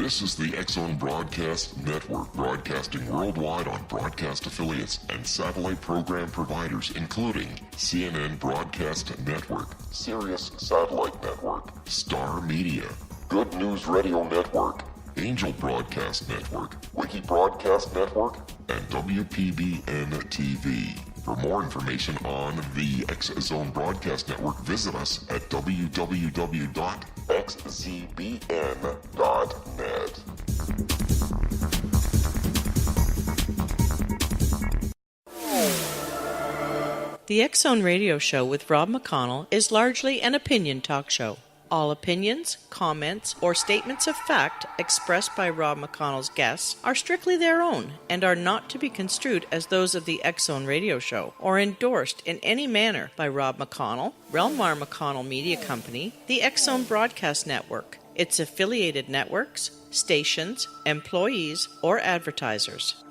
This is the X-Zone Broadcast Network, broadcasting worldwide on broadcast affiliates and satellite program providers, including CNN Broadcast Network, Sirius Satellite Network, Star Media, Good News Radio Network, Angel Broadcast Network, Wiki Broadcast Network, and WPBN TV. For more information on the X-Zone Broadcast Network, visit us at www.xzbn.net. The X-Zone Radio Show with Rob McConnell is largely an opinion talk show. All opinions, comments, or statements of fact expressed by Rob McConnell's guests are strictly their own and are not to be construed as those of the X-Zone Radio Show or endorsed in any manner by Rob McConnell, rel-mar McConnell Media Company, the X-Zone Broadcast Network, its affiliated networks, stations, employees, or advertisers.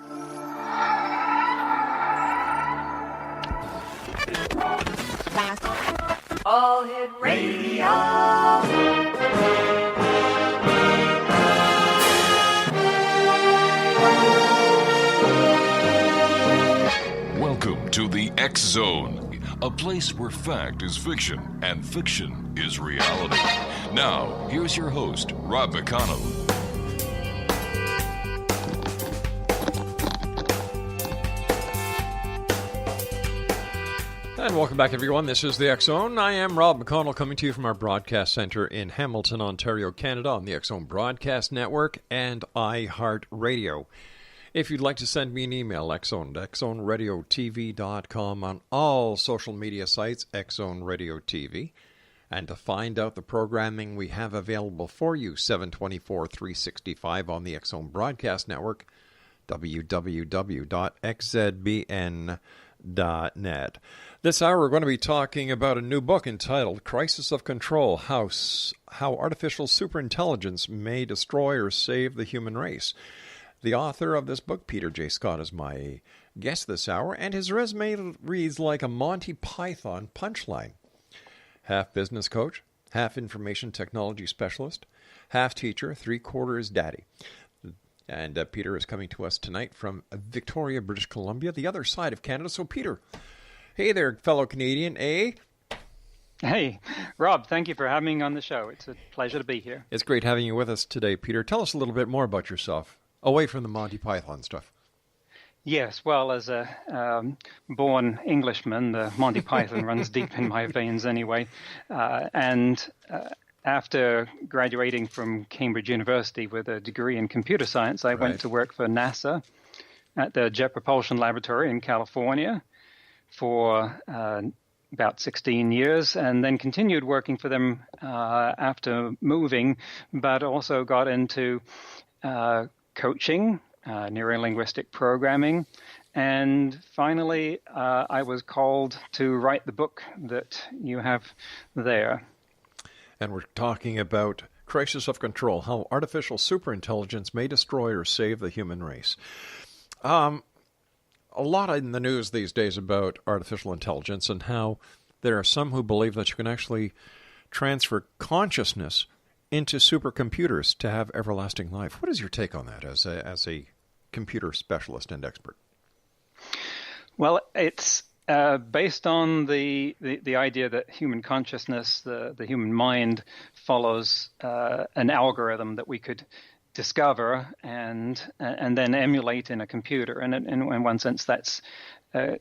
All Hit Radio. Welcome to the X Zone, a place where fact is fiction and fiction is reality. Now, here's your host, Rob McConnell. And welcome back, everyone. This is the X-Zone. I am Rob McConnell, coming to you from our broadcast center in Hamilton, Ontario, Canada, on the X-Zone Broadcast Network and iHeartRadio. If you'd like to send me an email, X-Zone at xzoneradiotv.com, on all social media sites, X-Zone Radio TV. And to find out the programming we have available for you, 7/24/365 on the X-Zone Broadcast Network, www.xzbn.net. This hour we're going to be talking about a new book entitled Crisis of Control, How Artificial Superintelligence May Destroy or Save the Human Race. The author of this book, Peter J. Scott, is my guest this hour, and his resume reads like a Monty Python punchline. Half business coach, half information technology specialist, half teacher, three-quarters daddy. And Peter is coming to us tonight from Victoria, British Columbia, the other side of Canada. So, Peter, hey there, fellow Canadian, eh? Hey, Rob, thank you for having me on the show. It's a pleasure to be here. It's great having you with us today, Peter. Tell us a little bit more about yourself, away from the Monty Python stuff. Yes, well, as a born Englishman, the Monty Python runs deep in my veins anyway. After graduating from Cambridge University with a degree in computer science, I went to work for NASA at the Jet Propulsion Laboratory in California for about 16 years, and then continued working for them after moving, but also got into coaching, Neuro-Linguistic Programming, and finally I was called to write the book that you have there. And we're talking about Crisis of Control, How Artificial Superintelligence May Destroy or Save the Human Race. A lot in the news these days about artificial intelligence and how there are some who believe that you can actually transfer consciousness into supercomputers to have everlasting life. What is your take on that as a computer specialist and expert? Well, it's based on the idea that human consciousness, the human mind, follows an algorithm that we could discover and then emulate in a computer. And in one sense, that's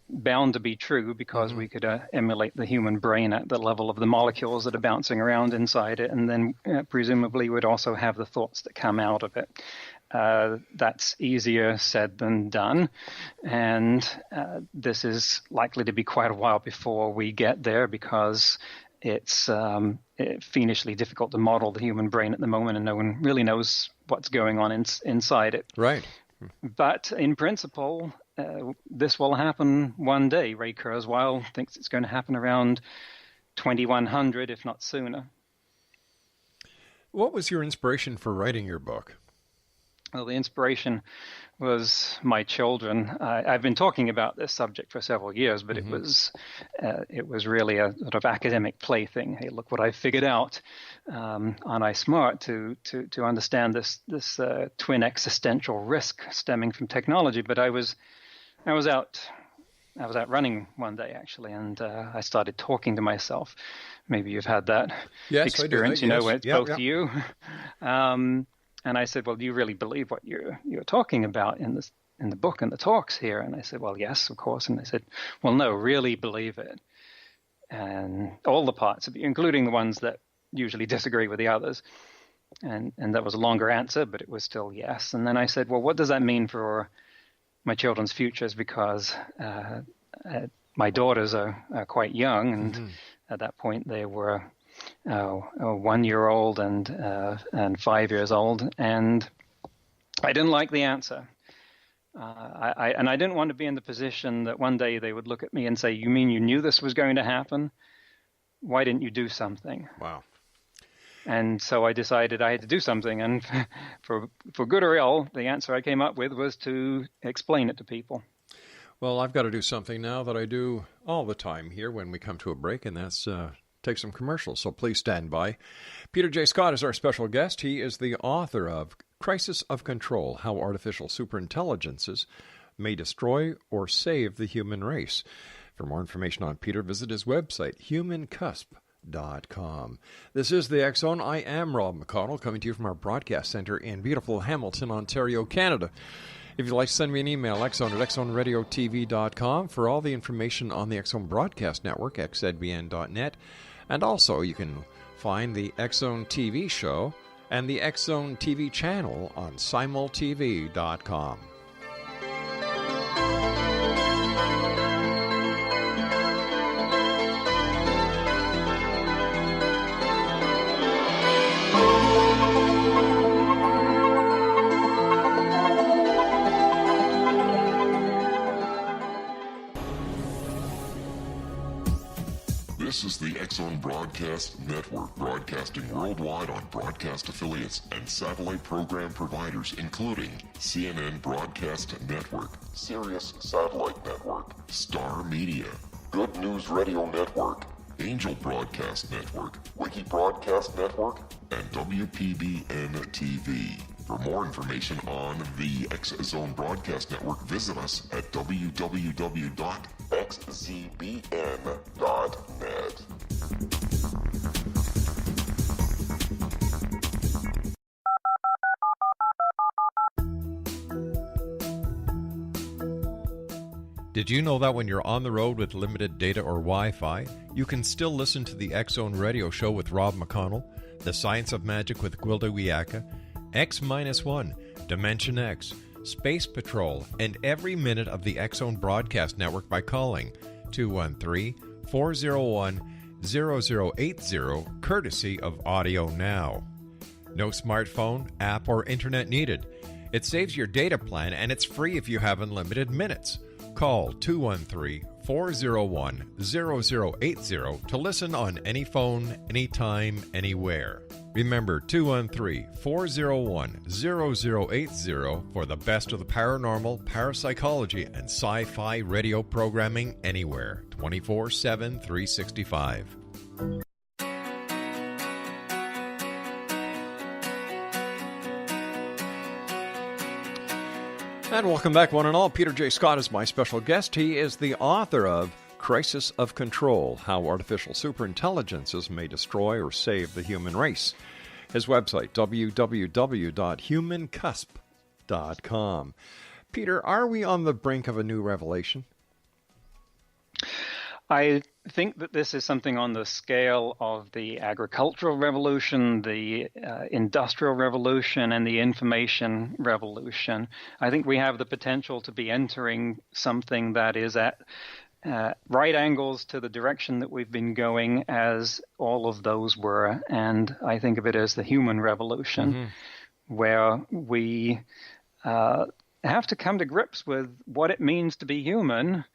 bound to be true because we could emulate the human brain at the level of the molecules that are bouncing around inside it, and then presumably would also have the thoughts that come out of it. That's easier said than done, and this is likely to be quite a while before we get there because it's fiendishly difficult to model the human brain at the moment, and no one really knows what's going on inside it. Right. But in principle, this will happen one day. Ray Kurzweil thinks it's going to happen around 2100, if not sooner. What was your inspiration for writing your book? Well, the inspiration was my children. I've been talking about this subject for several years, but it was really a sort of academic plaything. Hey, look what I figured out. aren't I smart to understand this twin existential risk stemming from technology? But I was out running one day actually, and I started talking to myself. Maybe you've had that experience, where it's both you. And I said, well, do you really believe what you're talking about in the book and the talks here? And I said, well, yes, of course. And they said, well, no, really believe it. And all the parts of it, including the ones that usually disagree with the others. And that was a longer answer, but it was still yes. And then I said, well, what does that mean for my children's futures? Because my daughters are quite young, and at that point they were 1 year old and 5 years old, and I didn't like the answer. I didn't want to be in the position that one day they would look at me and say, you mean you knew this was going to happen? Why didn't you do something? Wow. And so I decided I had to do something. And for good or ill, the answer I came up with was to explain it to people. Well, I've got to do something now that I do all the time here when we come to a break, and that's take some commercials. So please stand by. Peter J. Scott is our special guest. He is the author of Crisis of Control, How Artificial Superintelligences May Destroy or Save the Human Race. For more information on Peter, visit his website, humancusp.com. This is the X Zone. I am Rob McConnell, coming to you from our broadcast center in beautiful Hamilton, Ontario, Canada. If you'd like to send me an email, xzone@xzoneradiotv.com for all the information on the X Zone Broadcast Network, xzbn.net. And also, you can find the X Zone TV show and the X Zone TV channel on simultv.com. This is the X Zone Broadcast Network, broadcasting worldwide on broadcast affiliates and satellite program providers, including CNN Broadcast Network, Sirius Satellite Network, Star Media, Good News Radio Network, Angel Broadcast Network, Wiki Broadcast Network, and WPBN TV. For more information on the X Zone Broadcast Network, visit us at www.xzbn.net. Did you know that when you're on the road with limited data or Wi-Fi, you can still listen to the X Zone Radio Show with Rob McConnell, The Science of Magic with Gwilda Wiyaka, X-1, Dimension X, Space Patrol, and every minute of the X Zone Broadcast Network by calling 213-401-0080, courtesy of Audio Now. No smartphone, app, or internet needed. It saves your data plan, and it's free if you have unlimited minutes. Call 213-401-0080 to listen on any phone, anytime, anywhere. Remember, 213-401-0080 for the best of the paranormal, parapsychology, and sci-fi radio programming anywhere, 24/7, 365. And welcome back, one and all. Peter J. Scott is my special guest. He is the author of Crisis of Control, How Artificial Superintelligences May Destroy or Save the Human Race. His website, www.humancusp.com. Peter, are we on the brink of a new revelation? I think that this is something on the scale of the agricultural revolution, the industrial revolution, and the information revolution. I think we have the potential to be entering something that is at right angles to the direction that we've been going, as all of those were. And I think of it as the human revolution, where we have to come to grips with what it means to be human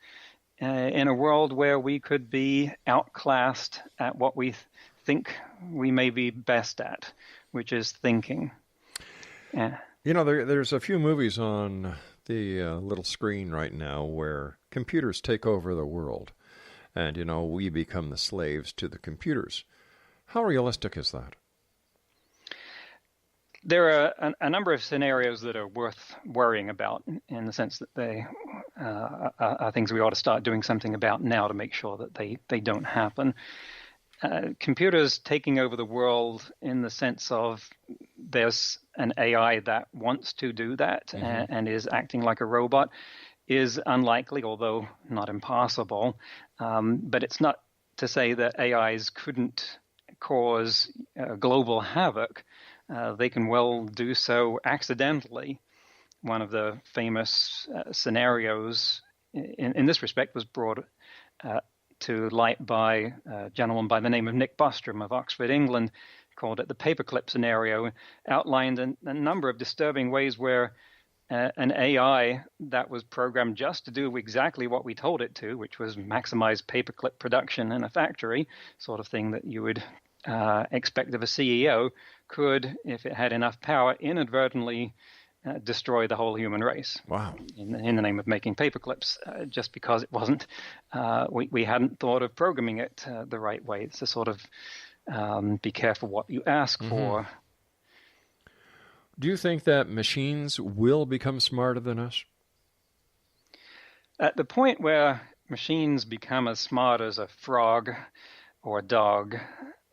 in a world where we could be outclassed at what we think we may be best at, which is thinking. Yeah. You know, there's a few movies on the little screen right now where computers take over the world, and, you know, we become the slaves to the computers. How realistic is that? There are a number of scenarios that are worth worrying about in the sense that they are things we ought to start doing something about now to make sure that they don't happen. Computers taking over the world in the sense of there's an AI that wants to do that and is acting like a robot is unlikely, although not impossible. But it's not to say that AIs couldn't cause global havoc. They can well do so accidentally. One of the famous scenarios in this respect was brought to light by a gentleman by the name of Nick Bostrom of Oxford, England, called it the paperclip scenario, outlined a number of disturbing ways where an AI that was programmed just to do exactly what we told it to, which was maximize paperclip production in a factory, sort of thing that you would expect of a CEO, could, if it had enough power, inadvertently destroy the whole human race. Wow! In the name of making paperclips, just because it wasn't, we hadn't thought of programming it the right way. It's a sort of be careful what you ask for. Do you think that machines will become smarter than us? At the point where machines become as smart as a frog or a dog,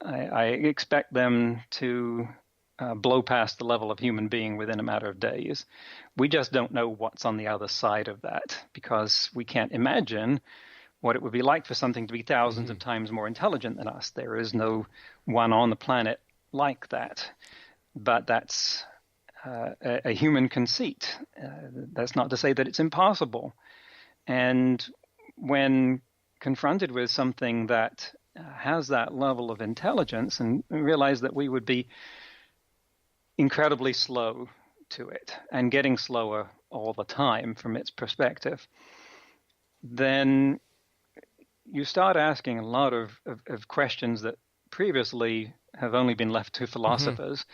I expect them to blow past the level of human being within a matter of days. We just don't know what's on the other side of that because we can't imagine what it would be like for something to be thousands of times more intelligent than us. There is no one on the planet like that. But that's a human conceit. That's not to say that it's impossible. And when confronted with something that has that level of intelligence, and realize that we would be incredibly slow to it and getting slower all the time from its perspective, then you start asking a lot of questions that previously have only been left to philosophers.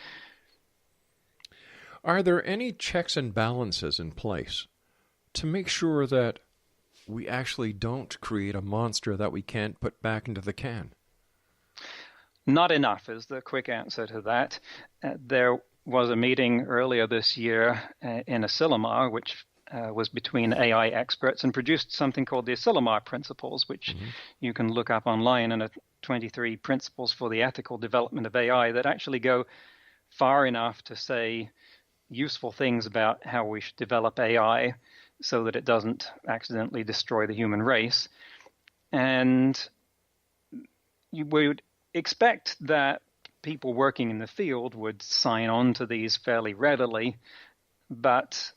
Are there any checks and balances in place to make sure that we actually don't create a monster that we can't put back into the can? Not enough is the quick answer to that. There was a meeting earlier this year in Asilomar, which was between AI experts, and produced something called the Asilomar Principles, which you can look up online, and 23 principles for the ethical development of AI that actually go far enough to say useful things about how we should develop AI so that it doesn't accidentally destroy the human race. And you would expect that people working in the field would sign on to these fairly readily, but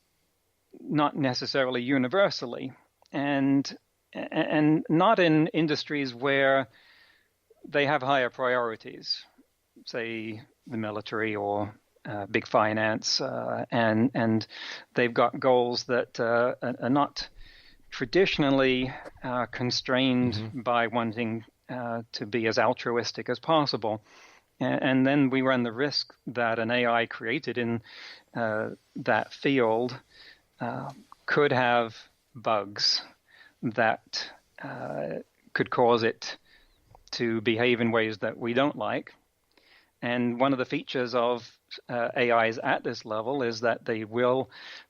not necessarily universally, and not in industries where they have higher priorities, say the military or big finance, and they've got goals that are not traditionally constrained by wanting to be as altruistic as possible. And then we run the risk that an AI created in that field could have bugs that could cause it to behave in ways that we don't like. And one of the features of AIs at this level is that they will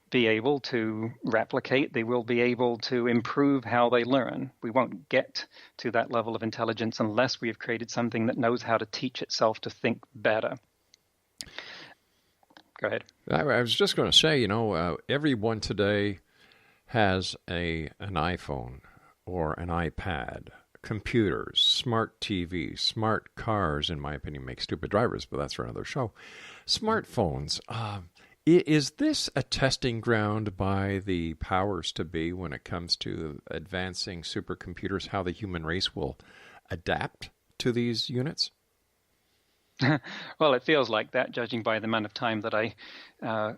be able to replicate, they will be able to improve how they learn. We won't get to that level of intelligence unless we have created something that knows how to teach itself to think better. Go ahead. I was just going to say, everyone today has an iPhone or an iPad, computers, smart TVs, smart cars, in my opinion, make stupid drivers, but that's for another show. Smartphones. Is this a testing ground by the powers to be when it comes to advancing supercomputers, how the human race will adapt to these units? Well, it feels like that, judging by the amount of time that I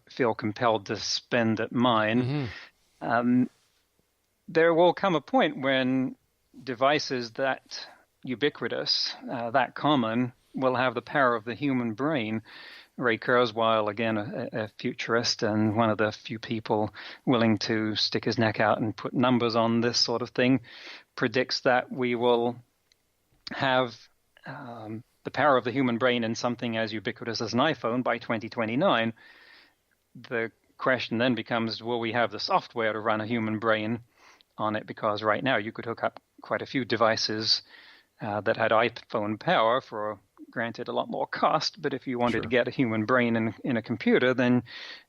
feel compelled to spend at mine. There will come a point when devices that ubiquitous, that common, will have the power of the human brain. Ray Kurzweil, again, a futurist and one of the few people willing to stick his neck out and put numbers on this sort of thing, predicts that we will have the power of the human brain in something as ubiquitous as an iPhone by 2029, the question then becomes, will we have the software to run a human brain on it? Because right now you could hook up quite a few devices that had iPhone power for, granted, a lot more cost. But if you wanted to get a human brain in a computer, then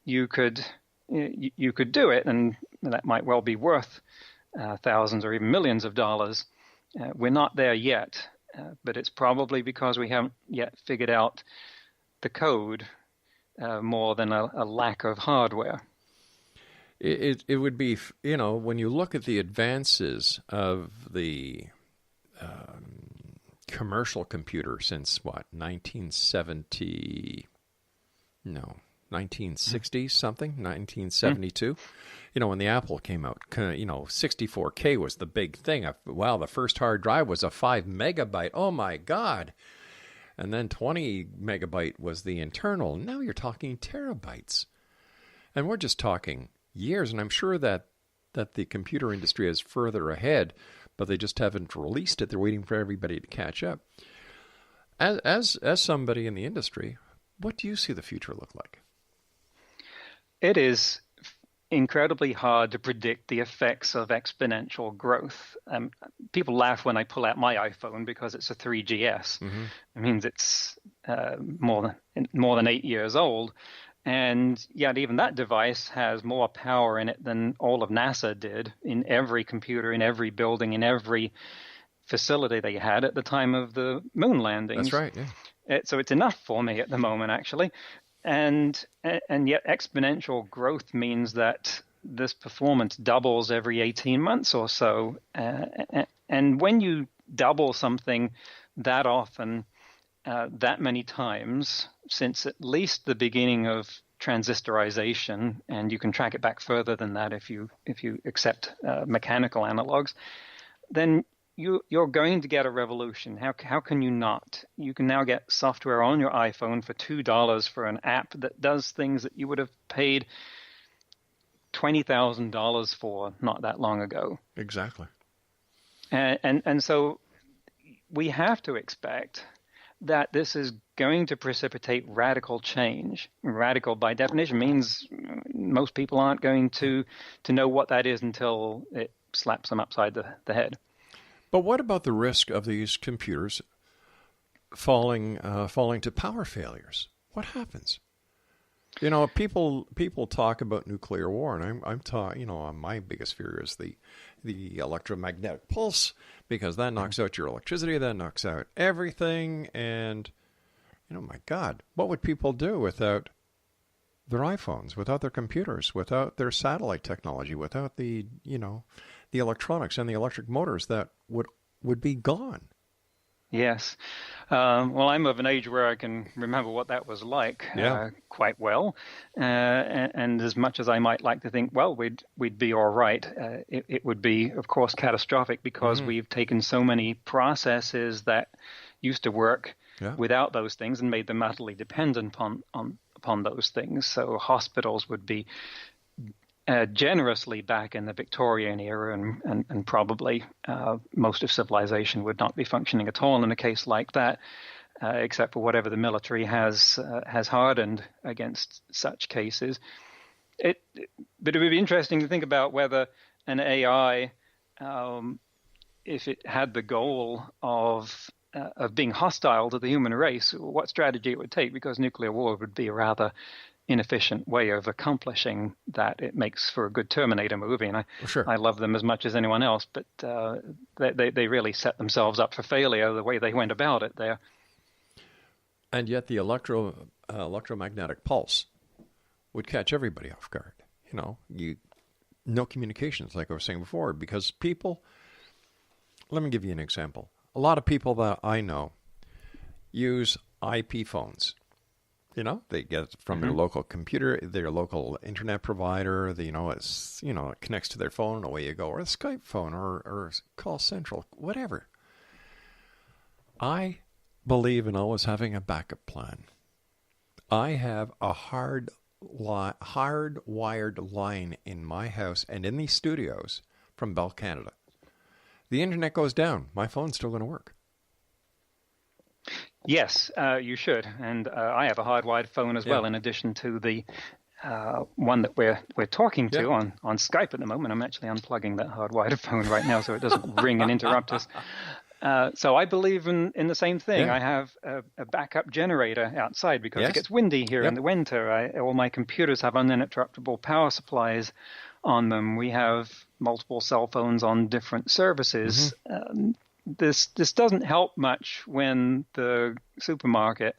you could do it, and that might well be worth thousands or even millions of dollars. We're not there yet, but it's probably because we haven't yet figured out the code more than a lack of hardware. It would be, when you look at the advances of the commercial computer since, 1960 something, 1972. When the Apple came out, 64K was the big thing. Wow, the first hard drive was a 5 megabyte. Oh, my God. And then 20 megabyte was the internal. Now you're talking terabytes. And we're just talking years. And I'm sure that the computer industry is further ahead, but they just haven't released it. They're waiting for everybody to catch up. As somebody in the industry, what do you see the future look like? It is incredibly hard to predict the effects of exponential growth. People laugh when I pull out my iPhone because it's a 3GS. Mm-hmm. It means it's more than 8 years old. And yet even that device has more power in it than all of NASA did in every computer, in every building, in every facility they had at the time of the moon landings. That's right, yeah. So it's enough for me at the moment, actually. And yet exponential growth means that this performance doubles every 18 months or so. And when you double something that often, that many times, since at least the beginning of transistorization, and you can track it back further than that if you accept mechanical analogs, then you're going to get a revolution. How can you not? You can now get software on your iPhone for $2 for an app that does things that you would have paid $20,000 for not that long ago. Exactly. And so we have to expect that this is going to precipitate radical change. Radical, by definition, means most people aren't going to know what that is until it slaps them upside the head. But what about the risk of these computers falling to power failures? What happens? People talk about nuclear war, and I'm talking. My biggest fear is the electromagnetic pulse, because that knocks out your electricity, that knocks out everything, and my God, what would people do without their iPhones, without their computers, without their satellite technology, without the electronics and the electric motors that would be gone? Yes. Well, I'm of an age where I can remember what that was like quite well. And as much as I might like to think, well, we'd be all right, it would be, of course, catastrophic, because we've taken so many processes that used to work without those things and made them utterly dependent upon those things. So hospitals would be generously back in the Victorian era, and probably most of civilization would not be functioning at all in a case like that, except for whatever the military has hardened against such cases. But it would be interesting to think about whether an AI, if it had the goal of being hostile to the human race, what strategy it would take, because nuclear war would be a rather inefficient way of accomplishing that. It makes for a good Terminator movie, and I love them as much as anyone else, but they really set themselves up for failure the way they went about it there. And yet the electromagnetic pulse would catch everybody off guard. No communications, like I was saying before, because people, let me give you an example. A lot of people that I know use IP phones. They get it from their local computer, their local internet provider. It connects to their phone, and away you go, or a Skype phone, or Call Central, whatever. I believe in always having a backup plan. I have a hardwired line in my house and in these studios from Bell Canada. The internet goes down, my phone's still going to work. Yes, you should. And I have a hardwired phone as well, in addition to the one that we're talking to on Skype at the moment. I'm actually unplugging that hardwired phone right now so it doesn't ring and interrupt us. So I believe in the same thing. I have a backup generator outside because it gets windy here in the winter. All my computers have uninterruptible power supplies on them. We have multiple cell phones on different services. This doesn't help much when the supermarket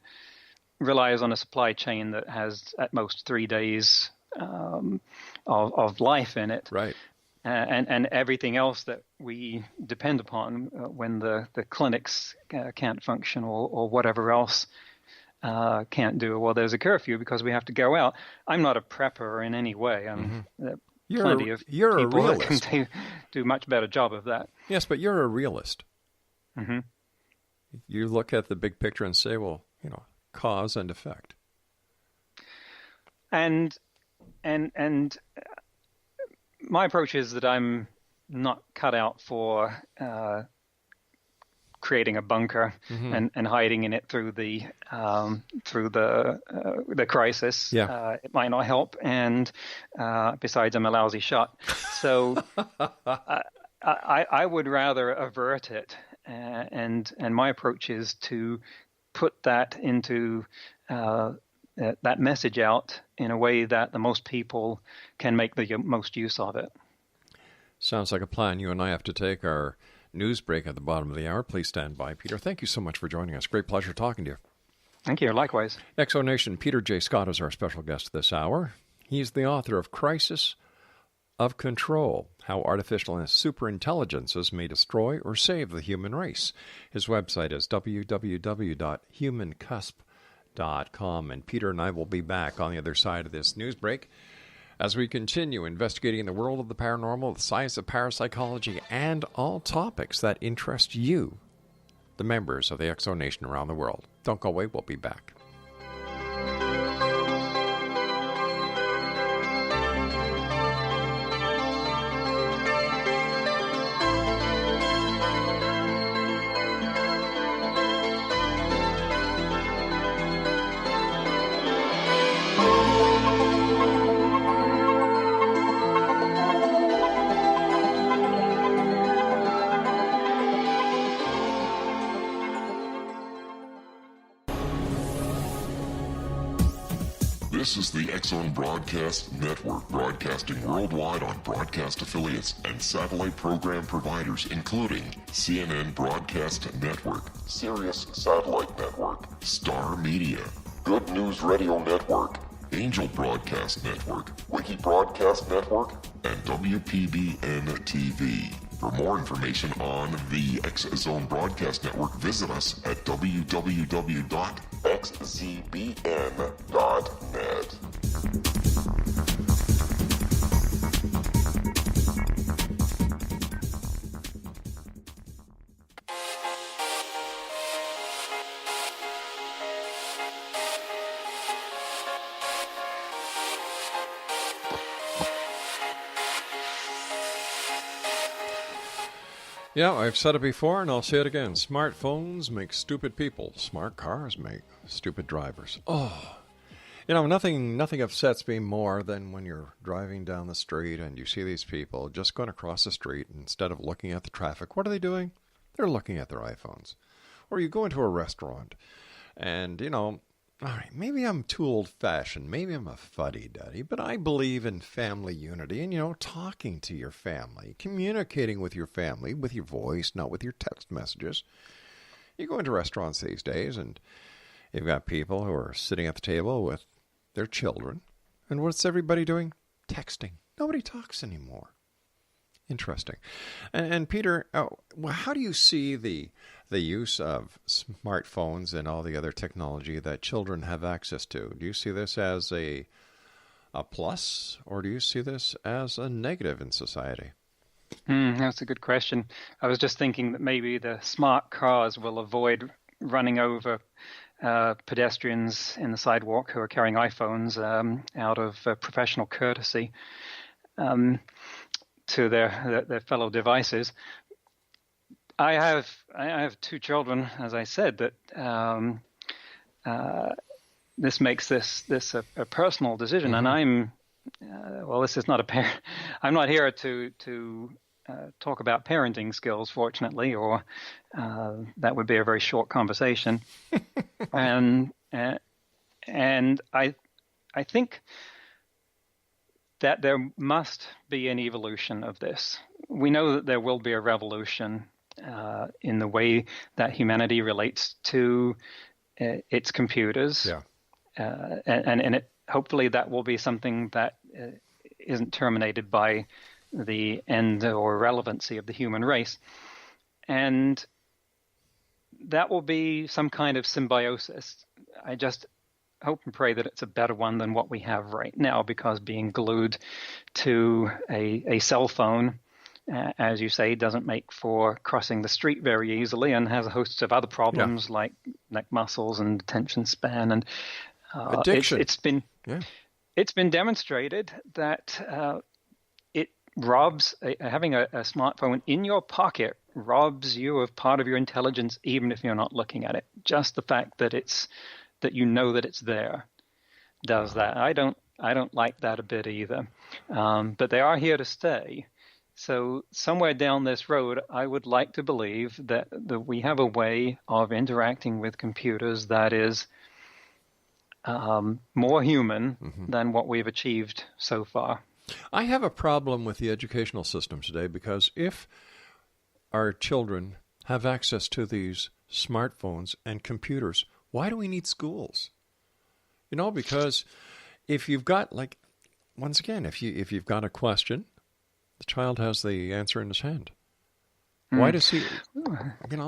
relies on a supply chain that has at most 3 days of life in it. Right. And everything else that we depend upon when the clinics can't function or whatever else can't do. Well, there's a curfew because we have to go out. I'm not a prepper in any way. Plenty of people that can do much better job of that. Yes, but you're a realist. Mm-hmm. You look at the big picture and say, well, cause and effect. And my approach is that I'm not cut out for creating a bunker and hiding in it through the crisis. It might not help, and besides, I'm a lousy shot. So I would rather avert it, and my approach is to put that into that message out in a way that the most people can make the most use of it. Sounds like a plan. You and I have to take our news break at the bottom of the hour. Please stand by, Peter. Thank you so much for joining us. Great pleasure talking to you. Thank you. Likewise. Exonation, Peter J. Scott is our special guest this hour. He's the author of Crisis of Control, How Artificial Superintelligences May Destroy or Save the Human Race. His website is www.humancusp.com. And Peter and I will be back on the other side of this news break as we continue investigating the world of the paranormal, the science of parapsychology, and all topics that interest you, the members of the Exonation around the world. Don't go away. We'll be back. This is the X-Zone Broadcast Network, broadcasting worldwide on broadcast affiliates and satellite program providers, including CNN Broadcast Network, Sirius Satellite Network, Star Media, Good News Radio Network, Angel Broadcast Network, Wiki Broadcast Network, and WPBN TV. For more information on the X-Zone Broadcast Network, visit us at www.xzbn.net. Yeah, I've said it before and I'll say it again. Smartphones make stupid people. Smart cars make stupid drivers. Oh, nothing upsets me more than when you're driving down the street and you see these people just going across the street, and instead of looking at the traffic, what are they doing? They're looking at their iPhones. Or you go into a restaurant and, all right, maybe I'm too old-fashioned. Maybe I'm a fuddy-duddy, but I believe in family unity and, talking to your family, communicating with your family with your voice, not with your text messages. You go into restaurants these days, and you've got people who are sitting at the table with their children. And what's everybody doing? Texting. Nobody talks anymore. Interesting. And Peter, how do you see the use of smartphones and all the other technology that children have access to? Do you see this as a plus, or do you see this as a negative in society? That's a good question. I was just thinking that maybe the smart cars will avoid running over pedestrians in the sidewalk who are carrying iPhones out of professional courtesy to their fellow devices. I have two children, as I said, that this makes this a personal decision, and I'm this is not I'm not here to talk about parenting skills, fortunately, or that would be a very short conversation. and I think that there must be an evolution of this. We know that there will be a revolution in the way that humanity relates to its computers. Yeah. And hopefully that will be something that isn't terminated by the end or relevancy of the human race. And that will be some kind of symbiosis. I just hope and pray that it's a better one than what we have right now, because being glued to a cell phone, as you say, doesn't make for crossing the street very easily, and has hosts of other problems like neck muscles and attention span and addiction. It's been demonstrated that it robs having a smartphone in your pocket robs you of part of your intelligence, even if you're not looking at it. Just the fact that that you know that it's there does that. I don't like that a bit either. But they are here to stay. So somewhere down this road, I would like to believe that we have a way of interacting with computers that is more human than what we've achieved so far. I have a problem with the educational system today, because if our children have access to these smartphones and computers, why do we need schools? Because if you've got, once again, if you've got a question, the child has the answer in his hand. Why does he?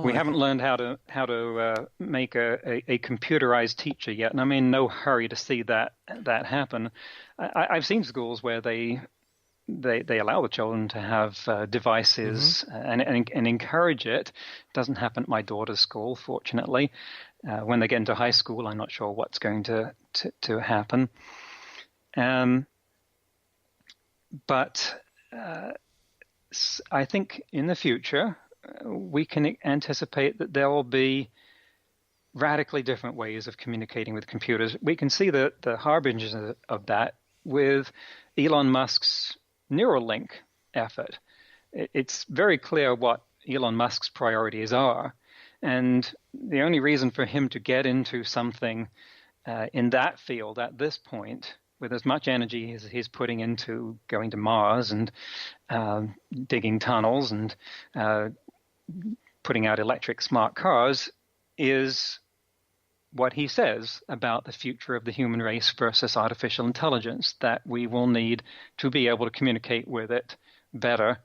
We haven't learned how to make a computerized teacher yet, and I'm in no hurry to see that happen. I've seen schools where they allow the children to have devices and encourage it. It doesn't happen at my daughter's school, fortunately. When they get into high school, I'm not sure what's going to happen. But I think in the future, we can anticipate that there will be radically different ways of communicating with computers. We can see the harbingers of that with Elon Musk's Neuralink effort. It's very clear what Elon Musk's priorities are. And the only reason for him to get into something in that field at this point, with as much energy as he's putting into going to Mars and digging tunnels and putting out electric smart cars, is what he says about the future of the human race versus artificial intelligence, that we will need to be able to communicate with it better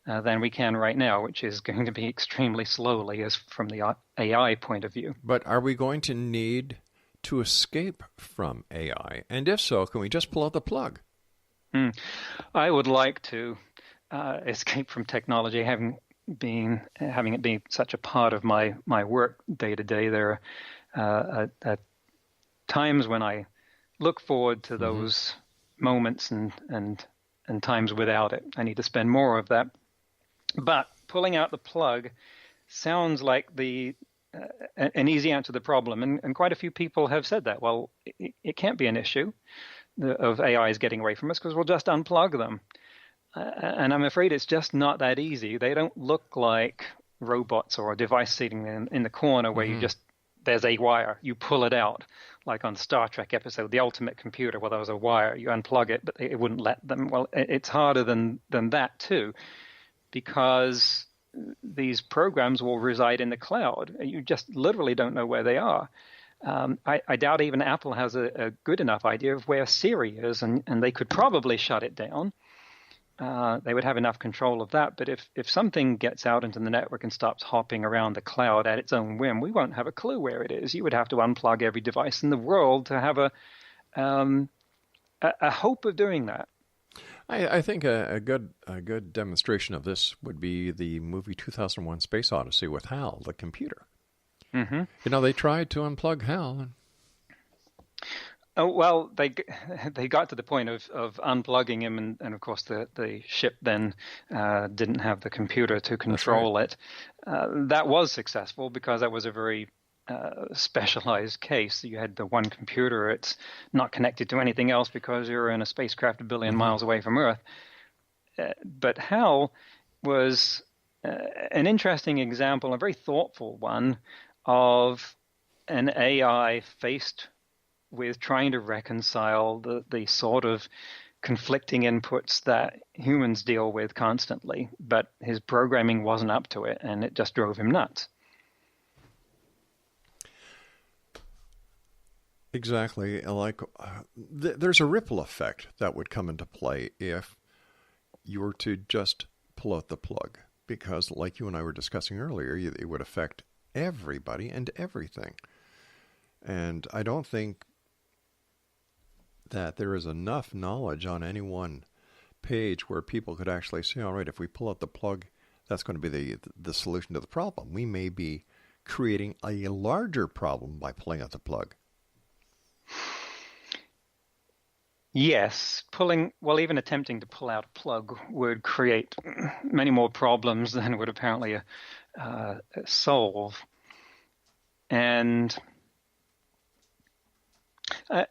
than we can right now, which is going to be extremely slowly as from the AI point of view. But are we going to need to escape from AI? And if so, can we just pull out the plug? I would like to escape from technology, having it be such a part of my work day to day. There are times when I look forward to those moments and times without it. I need to spend more of that. But pulling out the plug sounds like an easy answer to the problem, and quite a few people have said that. Well, it can't be an issue of AIs getting away from us because we'll just unplug them. And I'm afraid it's just not that easy. They don't look like robots or a device sitting in the corner where there's a wire, you pull it out, like on the Star Trek episode, The Ultimate Computer, where there was a wire, you unplug it, but it wouldn't let them. Well, it's harder than that too, because these programs will reside in the cloud. You just literally don't know where they are. I doubt even Apple has a good enough idea of where Siri is, and they could probably shut it down. They would have enough control of that. But if something gets out into the network and starts hopping around the cloud at its own whim, we won't have a clue where it is. You would have to unplug every device in the world to have a hope of doing that. I think a good demonstration of this would be the movie 2001: Space Odyssey with HAL, the computer. They tried to unplug HAL. Oh, well, they got to the point of unplugging him, and of course the ship then didn't have the computer to control it. That was successful because that was a very specialized case. You had the one computer; it's not connected to anything else because you're in a spacecraft a billion miles away from Earth. But Hal was an interesting example, a very thoughtful one, of an AI faced with trying to reconcile the sort of conflicting inputs that humans deal with constantly, but his programming wasn't up to it, and it just drove him nuts. Exactly. Like, there's a ripple effect that would come into play if you were to just pull out the plug, because like you and I were discussing earlier, it would affect everybody and everything. And I don't think that there is enough knowledge on any one page where people could actually say, all right, if we pull out the plug, that's going to be the solution to the problem. We may be creating a larger problem by pulling out the plug. Yes, even attempting to pull out a plug would create many more problems than it would apparently solve. And I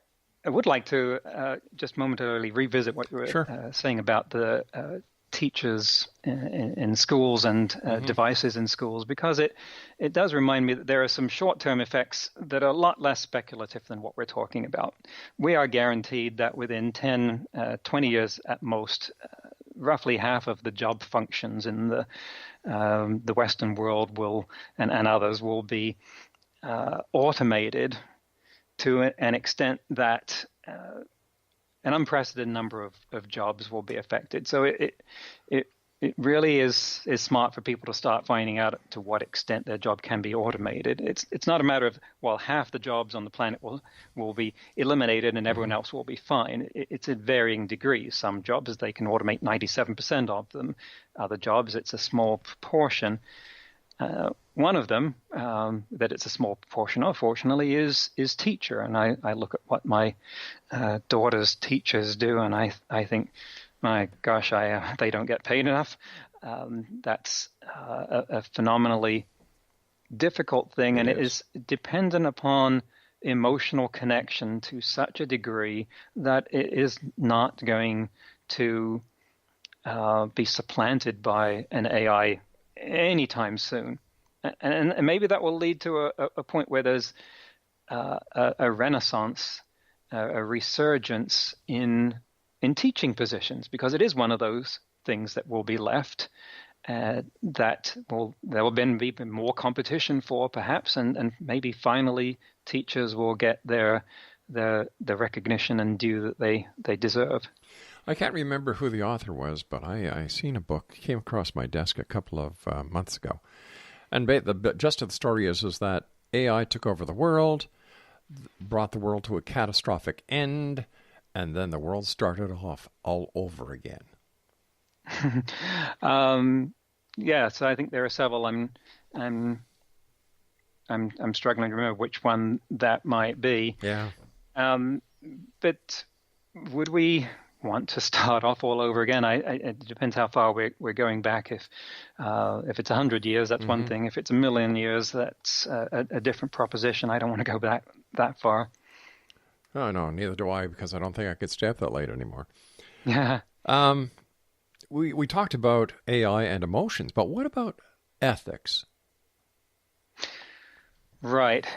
would like to just momentarily revisit what you were saying about the teachers in schools and devices in schools, because it does remind me that there are some short-term effects that are a lot less speculative than what we're talking about. We are guaranteed that within 10, 20 years at most, roughly half of the job functions in the Western world and others will be automated to an extent that an unprecedented number of jobs will be affected. So it really is smart for people to start finding out to what extent their job can be automated. It's not a matter of, well, half the jobs on the planet will be eliminated and everyone else will be fine. It's at varying degrees. Some jobs they can automate 97% of them. Other jobs it's a small proportion. One of them that it's a small proportion of, fortunately, is teacher. And I look at what my daughter's teachers do, and I think, my gosh, they don't get paid enough. That's a phenomenally difficult thing, and it is dependent upon emotional connection to such a degree that it is not going to be supplanted by an AI anytime soon. And maybe that will lead to a point where there's a renaissance, a resurgence in teaching positions, because it is one of those things that will be left that there will then be more competition for, perhaps, and maybe finally teachers will get the recognition and due that they deserve. I can't remember who the author was, but I seen a book, came across my desk a couple of months ago. And the gist of the story is that AI took over the world, brought the world to a catastrophic end, and then the world started off all over again. So I think there are several. I'm struggling to remember which one that might be. Yeah. But would we want to start off all over again? It depends how far we're going back. If it's 100 years, that's one thing. If it's 1,000,000 years, that's a different proposition. I don't want to go back that far. Oh, no, neither do I, because I don't think I could stay up that late anymore. Yeah. We talked about AI and emotions, but what about ethics? Right.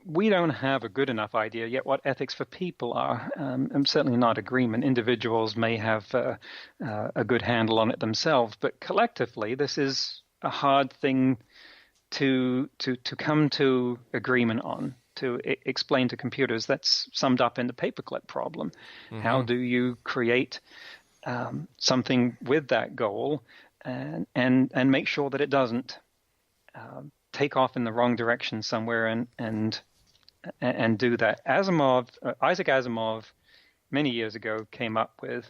We don't have a good enough idea yet what ethics for people are. I'm certainly not agreement. Individuals may have a good handle on it themselves, but collectively, this is a hard thing to come to agreement on, to explain to computers. That's summed up in the paperclip problem. How do you create something with that goal and make sure that it doesn't take off in the wrong direction somewhere and do that? Isaac Asimov, many years ago, came up with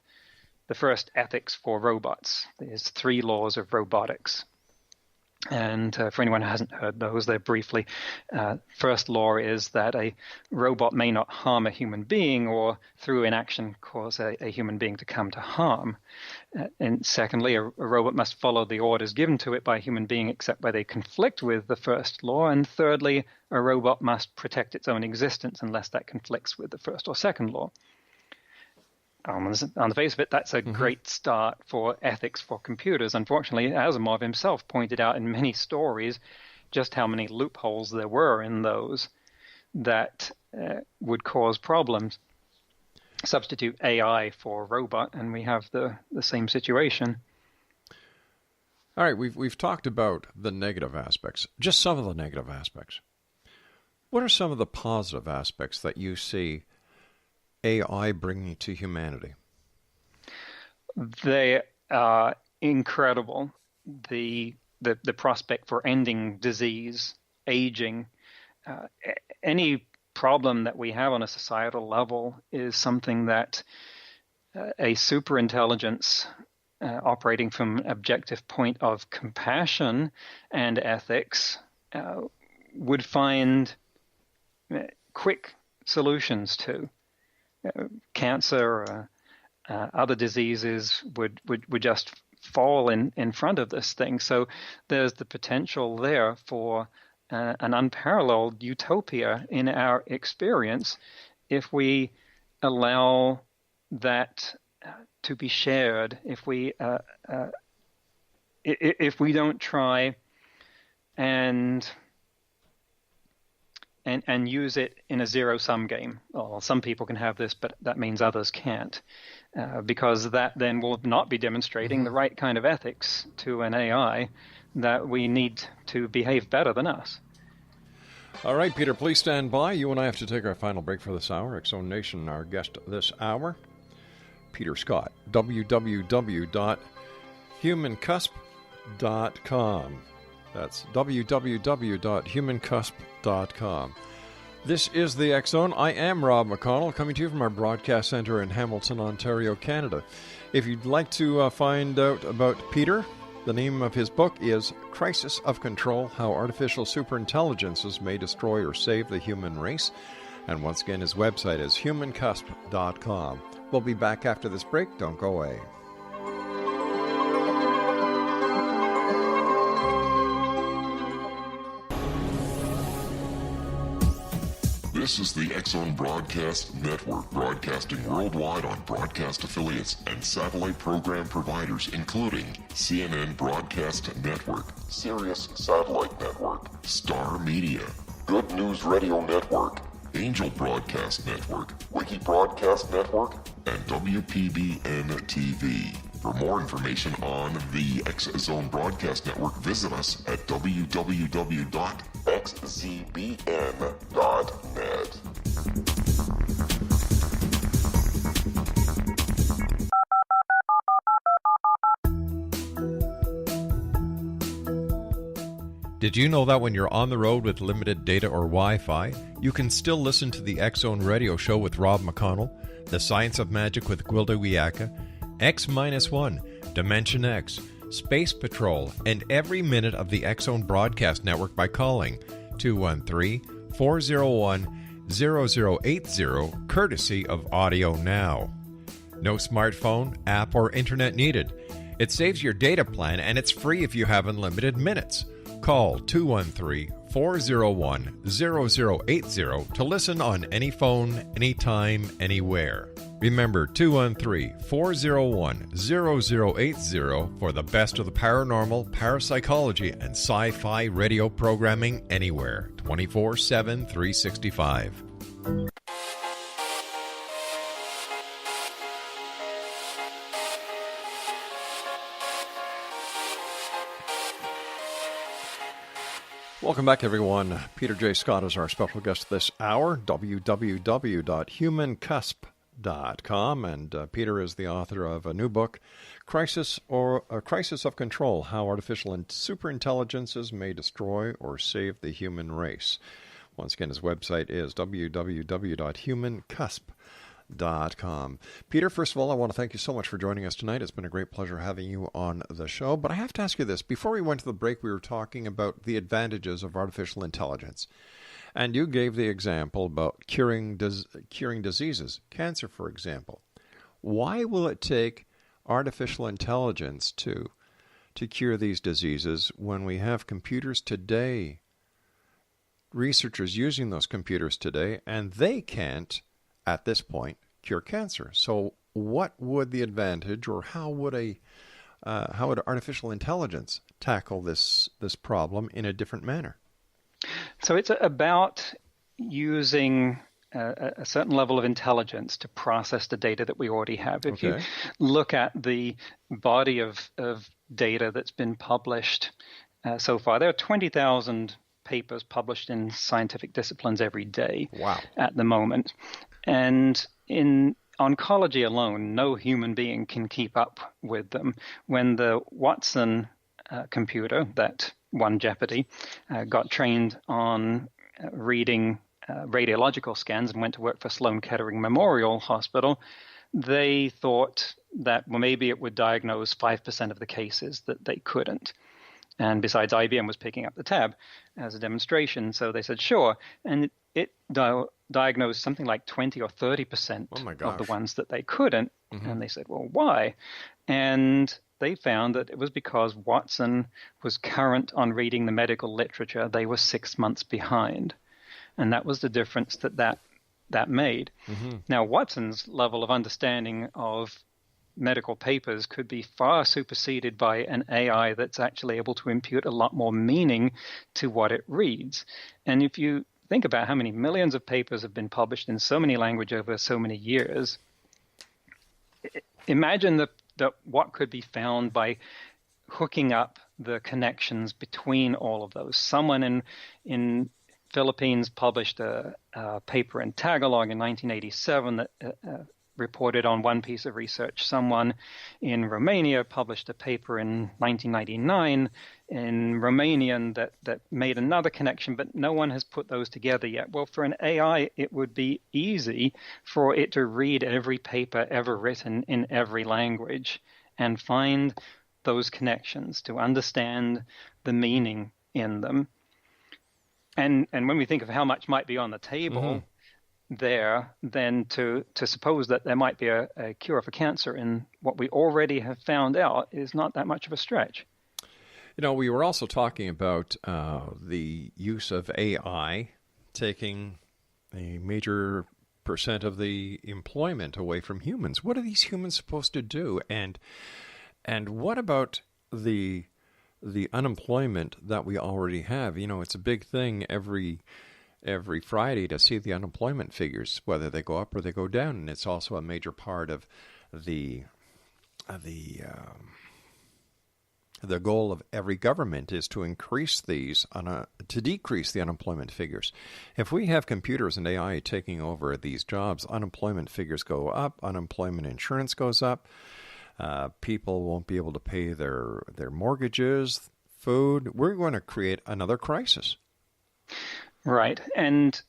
the first ethics for robots. There's 3 laws of robotics. And for anyone who hasn't heard those, they're briefly, first law is that a robot may not harm a human being or through inaction cause a human being to come to harm. And secondly, a robot must follow the orders given to it by a human being except where they conflict with the first law. And thirdly, a robot must protect its own existence unless that conflicts with the first or second law. On the face of it, that's a great start for ethics for computers. Unfortunately, Asimov himself pointed out in many stories just how many loopholes there were in those that would cause problems. Substitute AI for robot, and we have the same situation. All right, we've talked about the negative aspects, just some of the negative aspects. What are some of the positive aspects that you see AI bringing to humanity? They are incredible. The prospect for ending disease, aging, any problem that we have on a societal level is something that a superintelligence operating from an objective point of compassion and ethics would find quick solutions to. Cancer, other diseases would just fall in front of this thing. So there's the potential there for an unparalleled utopia in our experience if we allow that to be shared. If we don't try and use it in a zero-sum game. Well, some people can have this, but that means others can't, because that then will not be demonstrating the right kind of ethics to an AI that we need to behave better than us. All right, Peter, please stand by. You and I have to take our final break for this hour. X-Zone Nation, our guest this hour, Peter Scott, www.humancusp.com. That's www.humancusp.com. This is the X-Zone. I am Rob McConnell, coming to you from our broadcast center in Hamilton, Ontario, Canada. If you'd like to find out about Peter, the name of his book is Crisis of Control: How Artificial Superintelligences May Destroy or Save the Human Race. And once again, his website is humancusp.com. We'll be back after this break. Don't go away. This is the X-Zone Broadcast Network, broadcasting worldwide on broadcast affiliates and satellite program providers, including CNN Broadcast Network, Sirius Satellite Network, Star Media, Good News Radio Network, Angel Broadcast Network, Wiki Broadcast Network, and WPBN TV. For more information on the X-Zone Broadcast Network, visit us at www.xzbn.net. Did you know that when you're on the road with limited data or Wi-Fi, you can still listen to the X-Zone Radio Show with Rob McConnell, The Science of Magic with Gwilda Wiyaka, X-1, Dimension X, Space Patrol, and every minute of the X-Zone Broadcast Network by calling 213-401-0080, courtesy of Audio Now. No smartphone, app, or internet needed. It saves your data plan, and it's free if you have unlimited minutes. Call 213-401-0080 to listen on any phone, anytime, anywhere. Remember, 213-401-0080 for the best of the paranormal, parapsychology, and sci-fi radio programming anywhere, 24/7, 365. Welcome back, everyone. Peter J. Scott is our special guest this hour, www.humancusp.com, and Peter is the author of a new book, Crisis of Control: How Artificial Superintelligences May Destroy or Save the Human Race. Once again, his website is www.humancusp.com. Peter, first of all, I want to thank you so much for joining us tonight. It's been a great pleasure having you on the show. But I have to ask you this. Before we went to the break, we were talking about the advantages of artificial intelligence. And you gave the example about curing diseases, cancer, for example. Why will it take artificial intelligence to cure these diseases when we have computers today, researchers using those computers today, and they can't, at this point, cure cancer? So what would the advantage, or how would artificial intelligence tackle this problem in a different manner? So it's about using a certain level of intelligence to process the data that we already have. If you look at the body of data that's been published so far, there are 20,000 papers published in scientific disciplines every day at the moment. And in oncology alone, no human being can keep up with them. When the Watson computer that won Jeopardy got trained on reading radiological scans and went to work for Sloan Kettering Memorial Hospital, they thought that, well, maybe it would diagnose 5% of the cases that they couldn't. And besides, IBM was picking up the tab as a demonstration, so they said, sure. And it diagnosed something like 20 or 30% of the ones that they couldn't. Mm-hmm. And they said, well, why? And they found that it was because Watson was current on reading the medical literature. They were 6 months behind. And that was the difference that made. Mm-hmm. Now, Watson's level of understanding of medical papers could be far superseded by an AI that's actually able to impute a lot more meaning to what it reads. And if you think about how many millions of papers have been published in so many languages over so many years, imagine what could be found by hooking up the connections between all of those. Someone in Philippines published a paper in Tagalog in 1987 that reported on one piece of research. Someone in Romania published a paper in 1999 in Romanian that made another connection, but no one has put those together yet. Well, for an AI, it would be easy for it to read every paper ever written in every language and find those connections, to understand the meaning in them. And when we think of how much might be on the table there, then to suppose that there might be a cure for cancer in what we already have found out is not that much of a stretch. You know, we were also talking about the use of AI taking a major percent of the employment away from humans. What are these humans supposed to do? And what about the unemployment that we already have? You know, it's a big thing every Friday to see the unemployment figures, whether they go up or they go down. And it's also a major part of the goal of every government is to increase these to decrease the unemployment figures. If we have computers and AI taking over these jobs, unemployment figures go up, unemployment insurance goes up. People won't be able to pay their mortgages, food. We're going to create another crisis. Right. And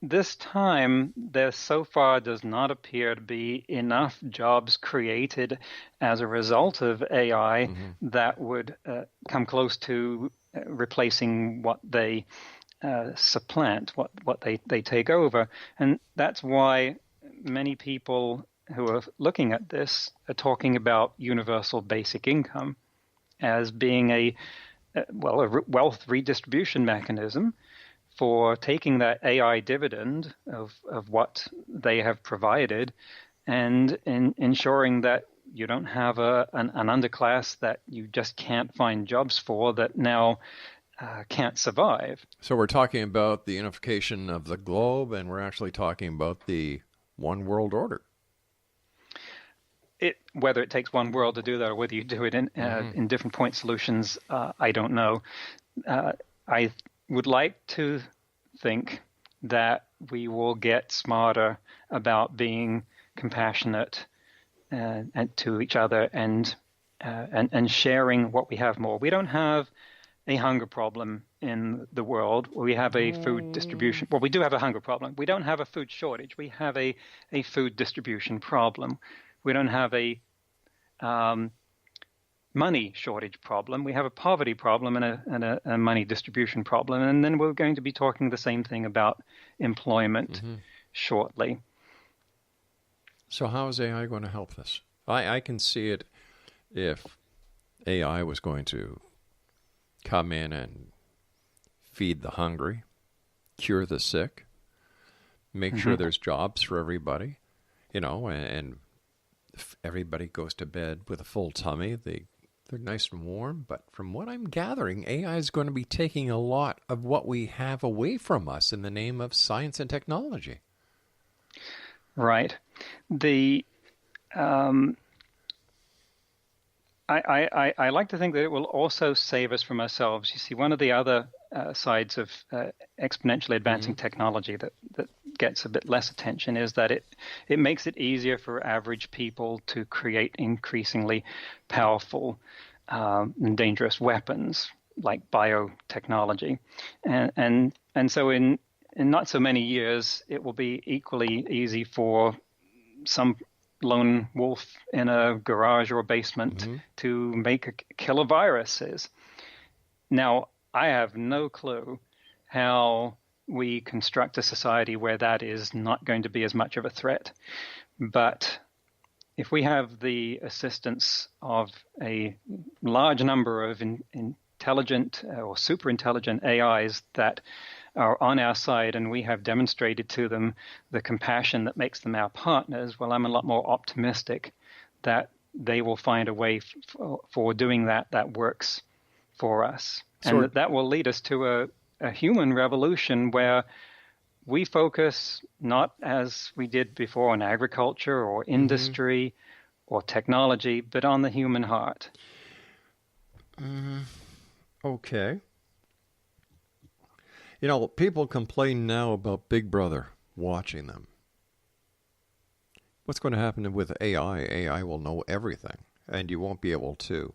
this time, there so far does not appear to be enough jobs created as a result of AI that would come close to replacing what they supplant, what they take over. And that's why many people who are looking at this are talking about universal basic income as being a wealth redistribution mechanism for taking that AI dividend of what they have provided and ensuring that you don't have an underclass that you just can't find jobs for that now can't survive. So we're talking about the unification of the globe, and we're actually talking about the one world order. Whether it takes one world to do that or whether you do it in different point solutions, I don't know. I would like to think that we will get smarter about being compassionate and to each other and sharing what we have more. We don't have a hunger problem in the world. We have a food distribution. Well, we do have a hunger problem. We don't have a food shortage. We have a food distribution problem. We don't have a money shortage problem. We have a poverty problem and a money distribution problem. And then we're going to be talking the same thing about employment shortly. So how is AI going to help this? I can see it if AI was going to come in and feed the hungry, cure the sick, make sure there's jobs for everybody, and if everybody goes to bed with a full tummy, they're nice and warm. But from what I'm gathering, AI is going to be taking a lot of what we have away from us in the name of science and technology. Right. I like to think that it will also save us from ourselves. You see, one of the other sides of exponentially advancing technology that gets a bit less attention is that it makes it easier for average people to create increasingly powerful and dangerous weapons like biotechnology. And so in not so many years, it will be equally easy for some lone wolf in a garage or basement to make killer viruses. Now, I have no clue how we construct a society where that is not going to be as much of a threat. But if we have the assistance of a large number of intelligent or super intelligent AIs that are on our side, and we have demonstrated to them the compassion that makes them our partners, well, I'm a lot more optimistic that they will find a way for doing that works for us. And that will lead us to a human revolution where we focus not as we did before on agriculture or industry or technology, but on the human heart. Okay. People complain now about Big Brother watching them. What's going to happen with AI? AI will know everything, and you won't be able to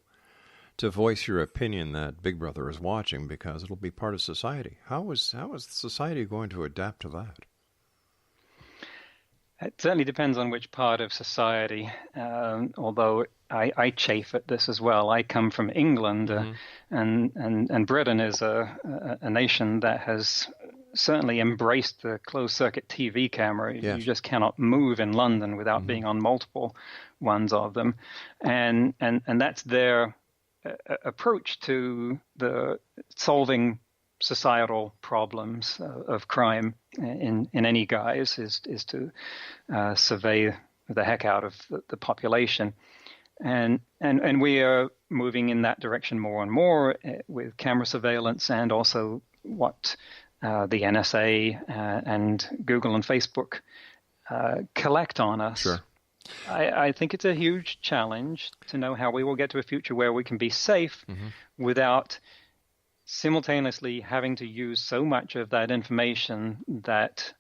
voice your opinion that Big Brother is watching because it'll be part of society. How is society going to adapt to that? It certainly depends on which part of society, although I chafe at this as well. I come from England, and Britain is a nation that has certainly embraced the closed-circuit TV camera. Yes. You just cannot move in London without being on multiple ones of them. And that's their approach to the solving societal problems of crime in any guise is to survey the heck out of the population. And we are moving in that direction more and more with camera surveillance and also what the NSA and Google and Facebook collect on us. Sure. I think it's a huge challenge to know how we will get to a future where we can be safe without simultaneously having to use so much of that information that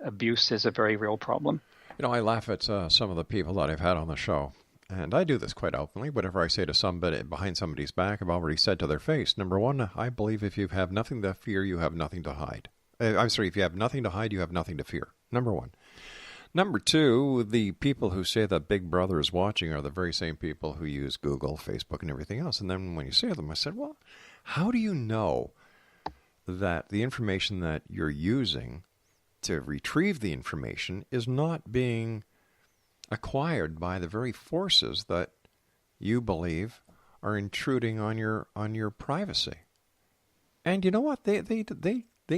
abuse is a very real problem. I laugh at some of the people that I've had on the show, and I do this quite openly. Whatever I say to somebody behind somebody's back, I've already said to their face. Number one, I believe if you have nothing to fear, you have nothing to hide. If you have nothing to hide, you have nothing to fear. Number one. Number two, the people who say that Big Brother is watching are the very same people who use Google, Facebook, and everything else. And then when you say to them, I said, well, how do you know that the information that you're using to retrieve the information is not being acquired by the very forces that you believe are intruding on your privacy? And you know what? They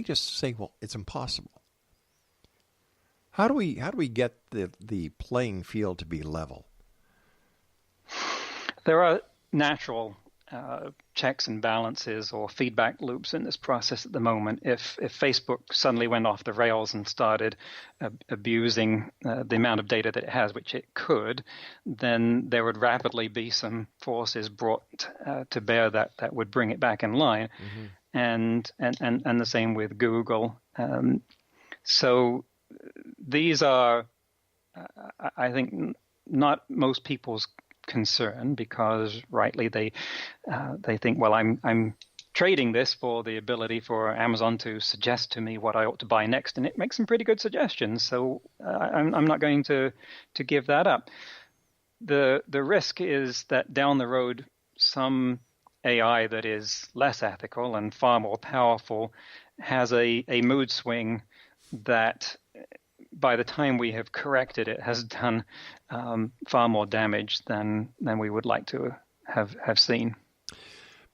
just say, well, it's impossible. How do we get the playing field to be level? There are natural checks and balances or feedback loops in this process at the moment. If Facebook suddenly went off the rails and started abusing the amount of data that it has, which it could, then there would rapidly be some forces brought to bear that would bring it back in line. And the same with Google. So these are, I think, not most people's concern, because rightly they think, well, I'm trading this for the ability for Amazon to suggest to me what I ought to buy next, and it makes some pretty good suggestions. So I'm not going to give that up. The risk is that down the road, some AI that is less ethical and far more powerful has a mood swing that, by the time we have corrected it, has done far more damage than we would like to have seen.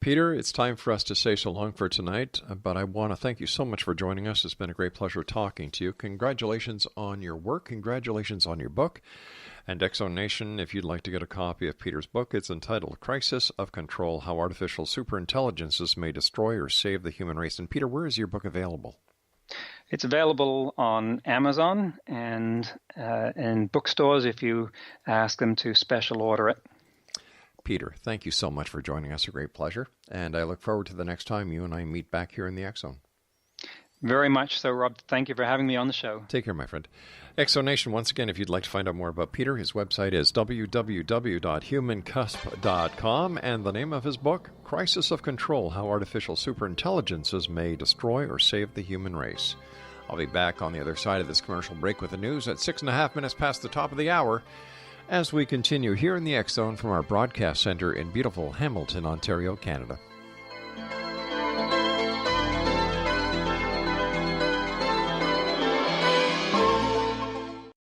Peter, it's time for us to say so long for tonight, but I want to thank you so much for joining us. It's been a great pleasure talking to you. Congratulations on your work. Congratulations on your book. And Exo Nation, if you'd like to get a copy of Peter's book, it's entitled Crisis of Control, How Artificial Superintelligences May Destroy or Save the Human Race. And Peter, where is your book available? It's available on Amazon and in bookstores if you ask them to special order it. Peter, thank you so much for joining us. A great pleasure. And I look forward to the next time you and I meet back here in the X Zone. Very much so, Rob. Thank you for having me on the show. Take care, my friend. Exo Nation, once again, if you'd like to find out more about Peter, his website is www.humancusp.com, and the name of his book, Crisis of Control, How Artificial Superintelligences May Destroy or Save the Human Race. I'll be back on the other side of this commercial break with the news at 6.5 minutes past the top of the hour as we continue here in the X Zone from our broadcast center in beautiful Hamilton, Ontario, Canada.